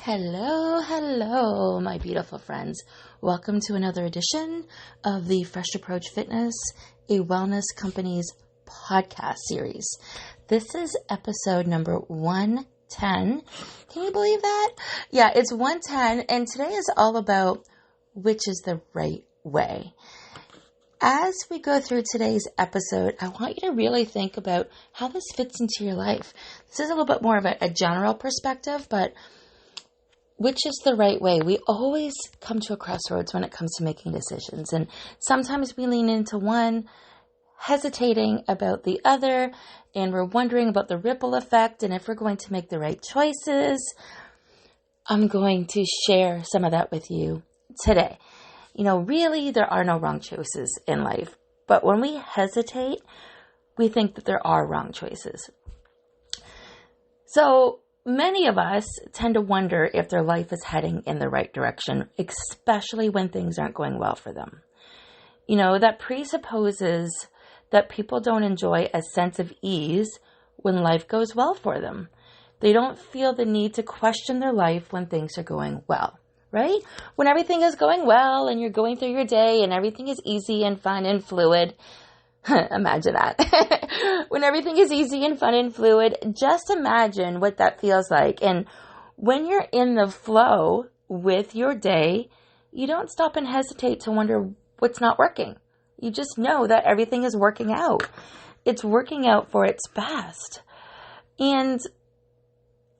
Hello, my beautiful friends. Welcome to another edition of the Fresh Approach Fitness, a wellness company's podcast series. This is episode number 110. Can you believe that? Yeah, it's 110, and today is all about which is the right way. As we go through today's episode, I want you to really think about how this fits into your life. This is a little bit more of a general perspective, but which is the right way? We always come to a crossroads when it comes to making decisions. And sometimes we lean into one, hesitating about the other, and we're wondering about the ripple effect and if we're going to make the right choices. I'm going to share some of that with you today. Really, there are no wrong choices in life. But when we hesitate, we think that there are wrong choices. So many of us tend to wonder if their life is heading in the right direction, especially when things aren't going well for them. That presupposes that people don't enjoy a sense of ease when life goes well for them. They don't feel the need to question their life when things are going well, right? When everything is going well and you're going through your day and everything is easy and fun and fluid. Imagine that. When everything is easy and fun and fluid, just imagine what that feels like. And when you're in the flow with your day, you don't stop and hesitate to wonder what's not working. You just know that everything is working out. It's working out for its best. And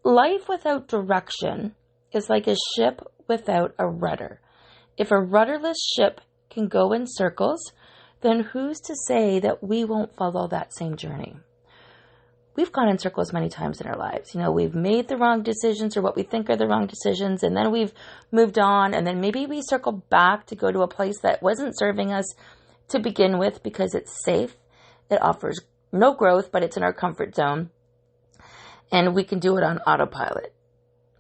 life without direction is like a ship without a rudder. If a rudderless ship can go in circles, then who's to say that we won't follow that same journey? We've gone in circles many times in our lives. We've made the wrong decisions or what we think are the wrong decisions, and then we've moved on, and then maybe we circle back to go to a place that wasn't serving us to begin with because it's safe. It offers no growth, but it's in our comfort zone, and we can do it on autopilot.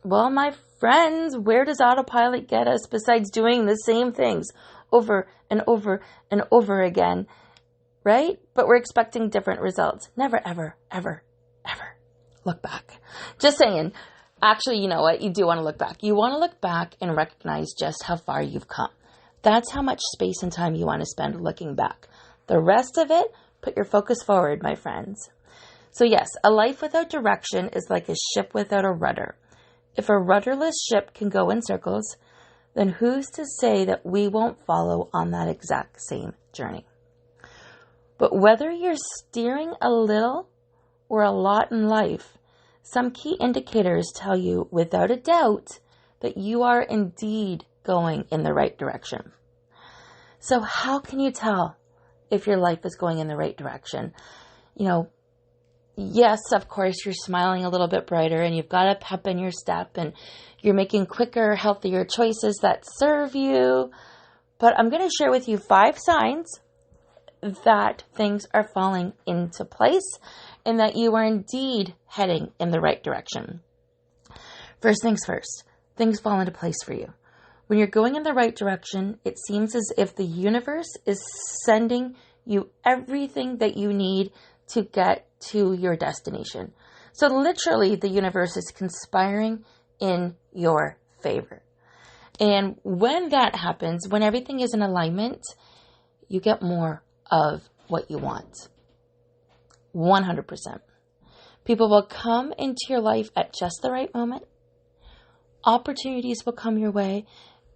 Well, my friends, where does autopilot get us besides doing the same things over and over and over again, right? But we're expecting different results. Never, ever, ever, ever look back. Just saying. Actually, you know what? You do want to look back. You want to look back and recognize just how far you've come. That's how much space and time you want to spend looking back. The rest of it, put your focus forward, my friends. So yes, a life without direction is like a ship without a rudder. If a rudderless ship can go in circles, then who's to say that we won't follow on that exact same journey? But whether you're steering a little or a lot in life, some key indicators tell you without a doubt that you are indeed going in the right direction. So how can you tell if your life is going in the right direction? Yes, of course, you're smiling a little bit brighter and you've got a pep in your step and you're making quicker, healthier choices that serve you. But I'm going to share with you 5 signs that things are falling into place and that you are indeed heading in the right direction. First things first, things fall into place for you. When you're going in the right direction, it seems as if the universe is sending you everything that you need to get to your destination. So literally, the universe is conspiring in your favor. And when that happens, when everything is in alignment, you get more of what you want. 100%. People will come into your life at just the right moment. Opportunities will come your way,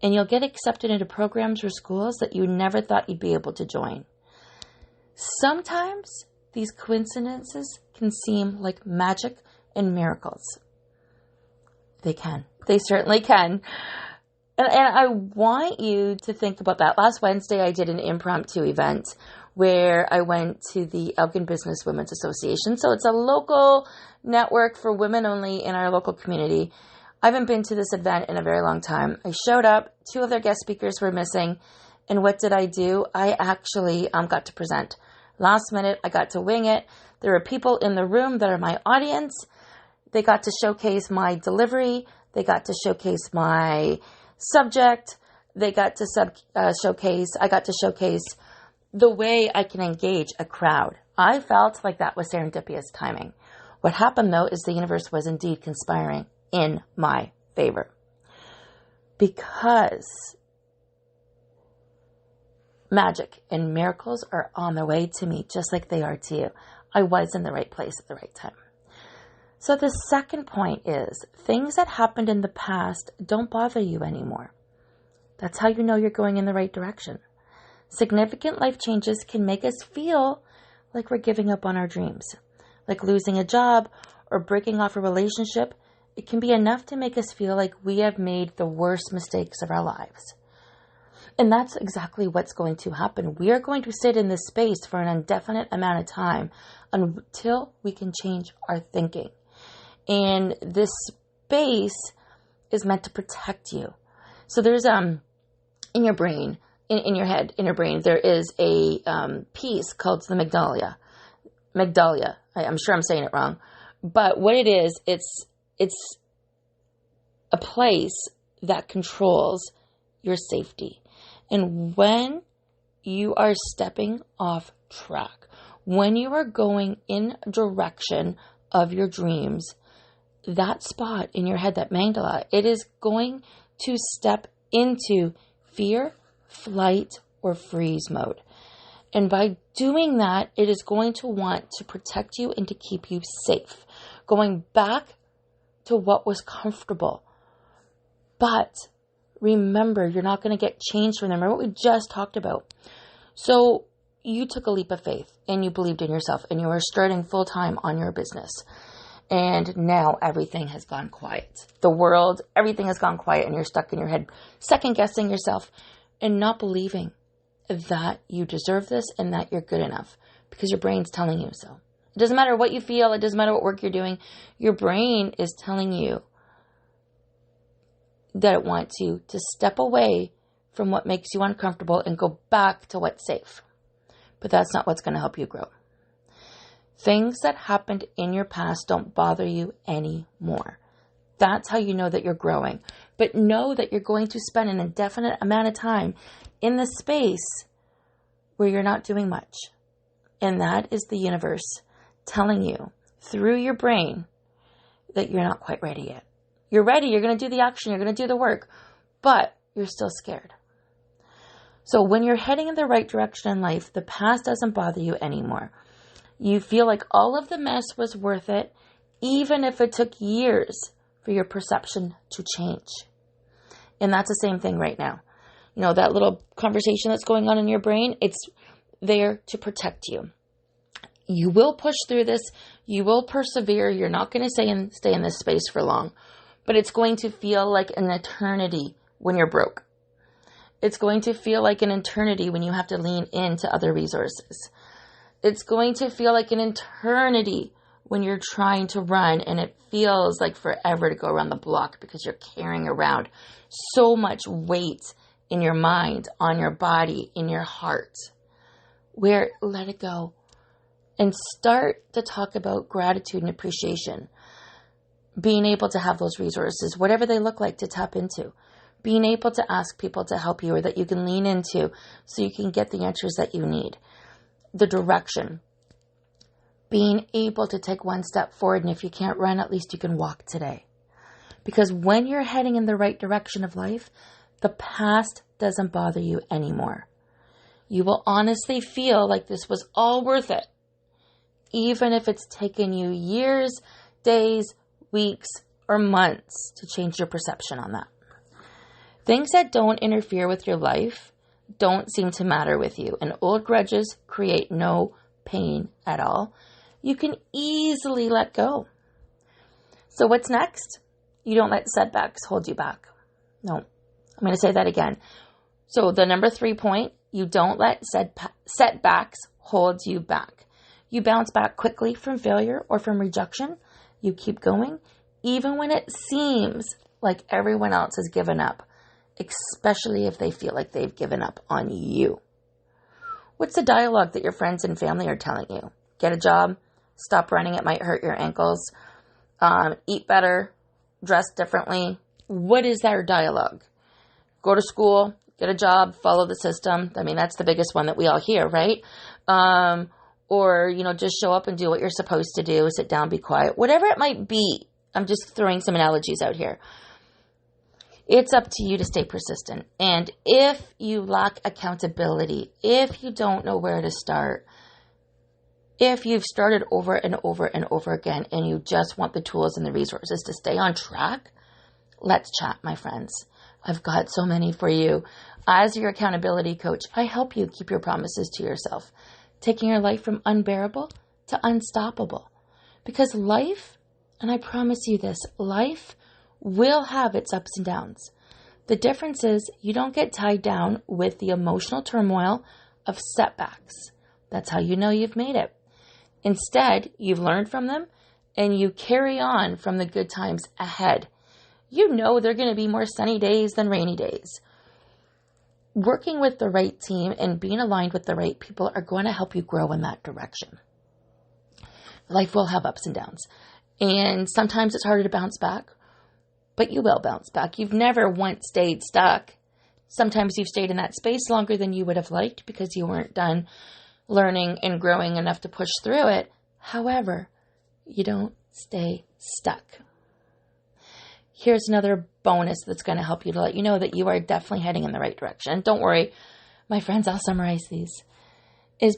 and you'll get accepted into programs or schools that you never thought you'd be able to join. Sometimes these coincidences can seem like magic and miracles. They can. They certainly can. And I want you to think about that. Last Wednesday, I did an impromptu event where I went to the Elgin Business Women's Association. So it's a local network for women only in our local community. I haven't been to this event in a very long time. I showed up. 2 of their guest speakers were missing. And what did I do? I actually got to present. Last minute, I got to wing it. There are people in the room that are my audience. They got to showcase my delivery. They got to showcase my subject. I got to showcase the way I can engage a crowd. I felt like that was serendipitous timing. What happened, though, is the universe was indeed conspiring in my favor. Because magic and miracles are on their way to me, just like they are to you. I was in the right place at the right time. So the second point is, things that happened in the past don't bother you anymore. That's how you know you're going in the right direction. Significant life changes can make us feel like we're giving up on our dreams. Like losing a job or breaking off a relationship, it can be enough to make us feel like we have made the worst mistakes of our lives. And that's exactly what's going to happen. We are going to sit in this space for an indefinite amount of time until we can change our thinking. And this space is meant to protect you. So there's in your brain, in your head, in your brain, there is a piece called the amygdala. I'm sure I'm saying it wrong, but what it is, it's a place that controls your safety. And when you are stepping off track, when you are going in direction of your dreams, that spot in your head, that amygdala, it is going to step into fear, flight, or freeze mode. And by doing that, it is going to want to protect you and to keep you safe, going back to what was comfortable. But remember, you're not going to get changed from them. Remember what we just talked about. So you took a leap of faith and you believed in yourself and you were starting full time on your business. And now everything has gone quiet. The world, everything has gone quiet and you're stuck in your head, second guessing yourself and not believing that you deserve this and that you're good enough because your brain's telling you so. It doesn't matter what you feel. It doesn't matter what work you're doing. Your brain is telling you that it wants you to step away from what makes you uncomfortable and go back to what's safe. But that's not what's going to help you grow. Things that happened in your past don't bother you anymore. That's how you know that you're growing. But know that you're going to spend an indefinite amount of time in the space where you're not doing much. And that is the universe telling you through your brain that you're not quite ready yet. You're ready. You're going to do the action. You're going to do the work, but you're still scared. So when you're heading in the right direction in life, the past doesn't bother you anymore. You feel like all of the mess was worth it, even if it took years for your perception to change. And that's the same thing right now. You know, that little conversation that's going on in your brain, it's there to protect you. You will push through this. You will persevere. You're not going to stay in this space for long, but it's going to feel like an eternity when you're broke. It's going to feel like an eternity when you have to lean into other resources. It's going to feel like an eternity when you're trying to run and it feels like forever to go around the block because you're carrying around so much weight in your mind, on your body, in your heart. Where let it go and start to talk about gratitude and appreciation. Being able to have those resources, whatever they look like, to tap into. Being able to ask people to help you or that you can lean into so you can get the answers that you need. The direction. Being able to take one step forward, and if you can't run, at least you can walk today. Because when you're heading in the right direction of life, the past doesn't bother you anymore. You will honestly feel like this was all worth it, even if it's taken you years, days, weeks, or months to change your perception on that. Things that don't interfere with your life don't seem to matter with you, and old grudges create no pain at all. You can easily let go. So what's next? You don't let setbacks hold you back. No, I'm going to say that again. So the number 3 point, you don't let setbacks hold you back. You bounce back quickly from failure or from rejection. You keep going, even when it seems like everyone else has given up, especially if they feel like they've given up on you. What's the dialogue that your friends and family are telling you? Get a job, stop running, it might hurt your ankles, eat better, dress differently. What is their dialogue? Go to school, get a job, follow the system. I mean, that's the biggest one that we all hear, right? Or, just show up and do what you're supposed to do, sit down, be quiet, whatever it might be. I'm just throwing some analogies out here. It's up to you to stay persistent. And if you lack accountability, if you don't know where to start, if you've started over and over and over again and you just want the tools and the resources to stay on track, let's chat, my friends. I've got so many for you. As your accountability coach, I help you keep your promises to yourself, taking your life from unbearable to unstoppable. Because life, and I promise you this, life will have its ups and downs. The difference is you don't get tied down with the emotional turmoil of setbacks. That's how you know you've made it. Instead, you've learned from them and you carry on from the good times ahead. You know there are going to be more sunny days than rainy days. Working with the right team and being aligned with the right people are going to help you grow in that direction. Life will have ups and downs. And sometimes it's harder to bounce back, but you will bounce back. You've never once stayed stuck. Sometimes you've stayed in that space longer than you would have liked because you weren't done learning and growing enough to push through it. However, you don't stay stuck. Here's another bonus that's going to help you to let you know that you are definitely heading in the right direction. Don't worry, my friends, I'll summarize these.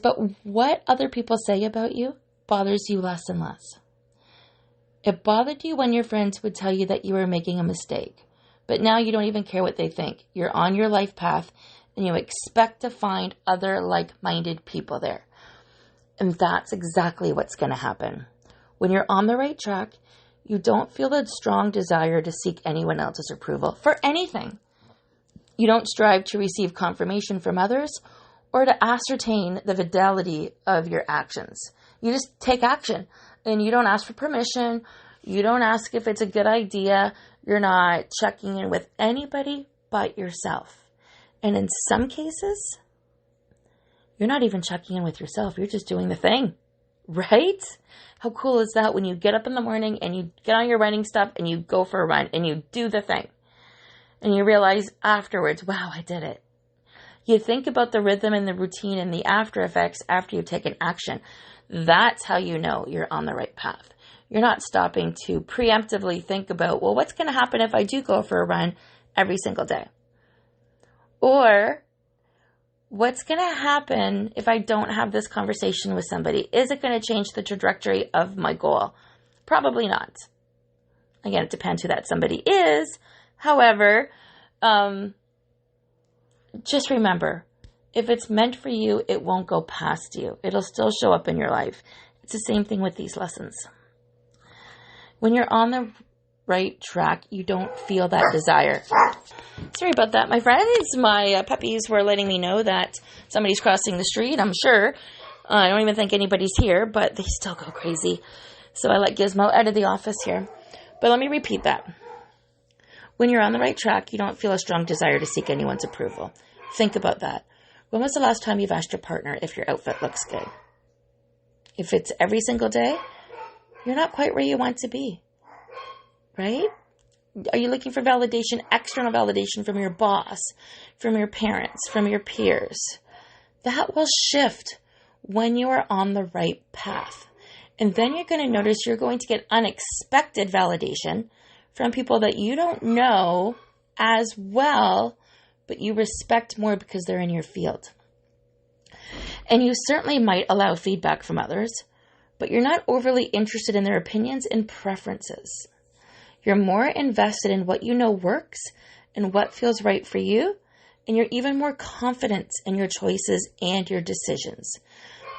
But what other people say about you bothers you less and less. It bothered you when your friends would tell you that you were making a mistake, but now you don't even care what they think. You're on your life path and you expect to find other like-minded people there. And that's exactly what's going to happen. When you're on the right track, you don't feel the strong desire to seek anyone else's approval for anything. You don't strive to receive confirmation from others or to ascertain the fidelity of your actions. You just take action and you don't ask for permission. You don't ask if it's a good idea. You're not checking in with anybody but yourself. And in some cases, you're not even checking in with yourself. You're just doing the thing, right? How cool is that when you get up in the morning and you get on your running stuff and you go for a run and you do the thing and you realize afterwards, wow, I did it. You think about the rhythm and the routine and the after effects after you've taken action. That's how you know you're on the right path. You're not stopping to preemptively think about, well, what's going to happen if I do go for a run every single day? Or what's going to happen if I don't have this conversation with somebody? Is it going to change the trajectory of my goal? Probably not. Again, it depends who that somebody is. However, just remember, if it's meant for you, it won't go past you. It'll still show up in your life. It's the same thing with these lessons. When you're on the right track, you don't feel that desire. Sorry about that, my friends. My puppies were letting me know that somebody's crossing the street, I'm sure. I don't even think anybody's here, but they still go crazy. So I let Gizmo out of the office here. But let me repeat that. When you're on the right track, you don't feel a strong desire to seek anyone's approval. Think about that. When was the last time you've asked your partner if your outfit looks good? If it's every single day, you're not quite where you want to be, right? Are you looking for validation, external validation from your boss, from your parents, from your peers? That will shift when you are on the right path. And then you're going to notice you're going to get unexpected validation from people that you don't know as well, but you respect more because they're in your field. And you certainly might allow feedback from others, but you're not overly interested in their opinions and preferences. You're more invested in what you know works and what feels right for you, and you're even more confident in your choices and your decisions.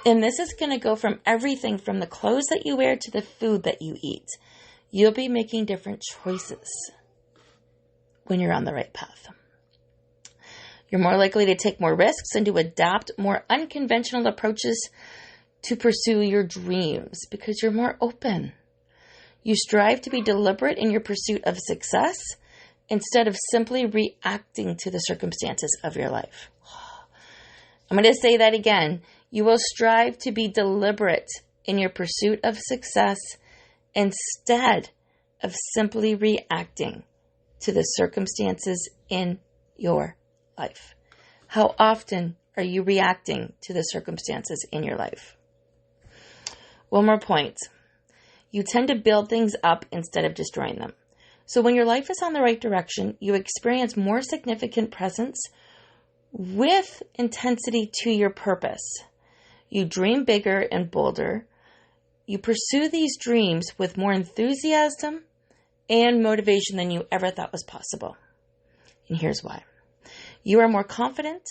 And this is going to go from everything from the clothes that you wear to the food that you eat. You'll be making different choices when you're on the right path. You're more likely to take more risks and to adapt more unconventional approaches to pursue your dreams because you're more open. You strive to be deliberate in your pursuit of success instead of simply reacting to the circumstances of your life. I'm going to say that again. You will strive to be deliberate in your pursuit of success instead of simply reacting to the circumstances in your life. How often are you reacting to the circumstances in your life? One more point. You tend to build things up instead of destroying them. So when your life is on the right direction, you experience more significant presence with intensity to your purpose. You dream bigger and bolder. You pursue these dreams with more enthusiasm and motivation than you ever thought was possible. And here's why. You are more confident.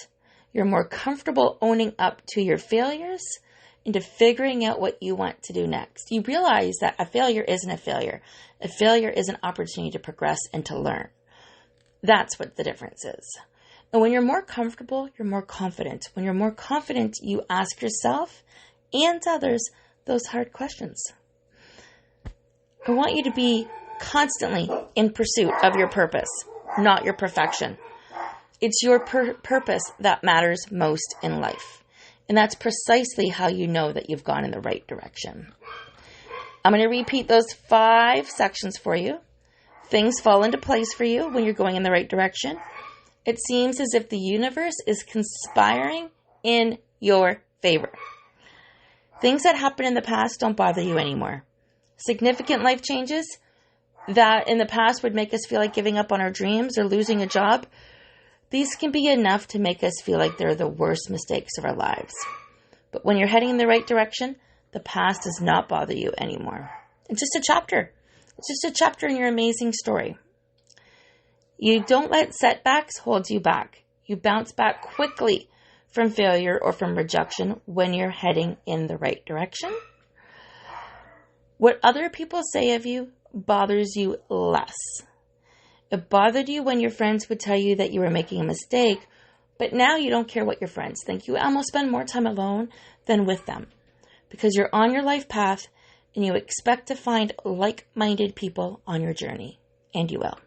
You're more comfortable owning up to your failures and to figuring out what you want to do next. You realize that a failure isn't a failure. A failure is an opportunity to progress and to learn. That's what the difference is. And when you're more comfortable, you're more confident. When you're more confident, you ask yourself and others those hard questions. I want you to be constantly in pursuit of your purpose, not your perfection. It's your purpose that matters most in life. And that's precisely how you know that you've gone in the right direction. I'm going to repeat those 5 sections for you. Things fall into place for you when you're going in the right direction. It seems as if the universe is conspiring in your favor. Things that happened in the past don't bother you anymore. Significant life changes that in the past would make us feel like giving up on our dreams or losing a job, these can be enough to make us feel like they're the worst mistakes of our lives. But when you're heading in the right direction, the past does not bother you anymore. It's just a chapter. It's just a chapter in your amazing story. You don't let setbacks hold you back. You bounce back quickly from failure or from rejection when you're heading in the right direction. What other people say of you bothers you less. It bothered you when your friends would tell you that you were making a mistake, but now you don't care what your friends think. You almost spend more time alone than with them because you're on your life path and you expect to find like-minded people on your journey. And you will.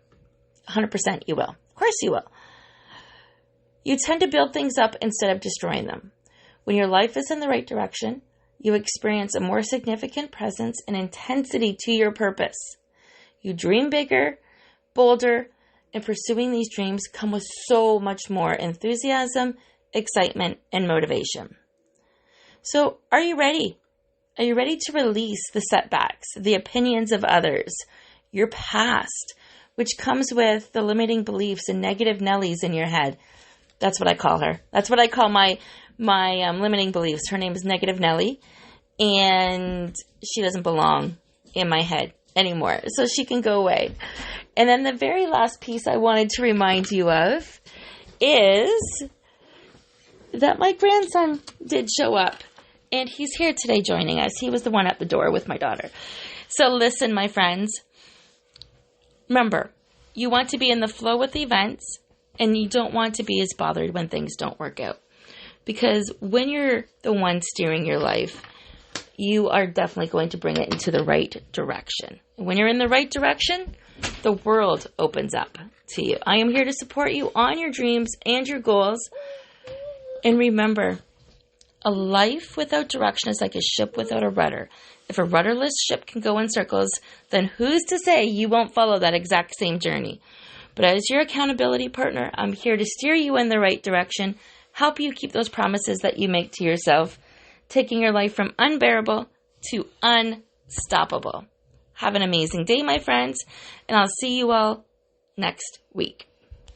100% you will. Of course you will. You tend to build things up instead of destroying them. When your life is in the right direction, you experience a more significant presence and intensity to your purpose. You dream bigger, bolder, and pursuing these dreams come with so much more enthusiasm, excitement, and motivation. So, are you ready? Are you ready to release the setbacks, the opinions of others, your past, which comes with the limiting beliefs and negative Nellies in your head? That's what I call her. That's what I call my limiting beliefs. Her name is Negative Nellie, and she doesn't belong in my head anymore, so she can go away. And then the very last piece I wanted to remind you of is that my grandson did show up, and he's here today joining us. He was the one at the door with my daughter. So listen, my friends, remember, you want to be in the flow with events, and you don't want to be as bothered when things don't work out. Because when you're the one steering your life, you are definitely going to bring it into the right direction. And when you're in the right direction, the world opens up to you. I am here to support you on your dreams and your goals. And remember, a life without direction is like a ship without a rudder. If a rudderless ship can go in circles, then who's to say you won't follow that exact same journey? But as your accountability partner, I'm here to steer you in the right direction, help you keep those promises that you make to yourself, taking your life from unbearable to unstoppable. Have an amazing day, my friends, and I'll see you all next week.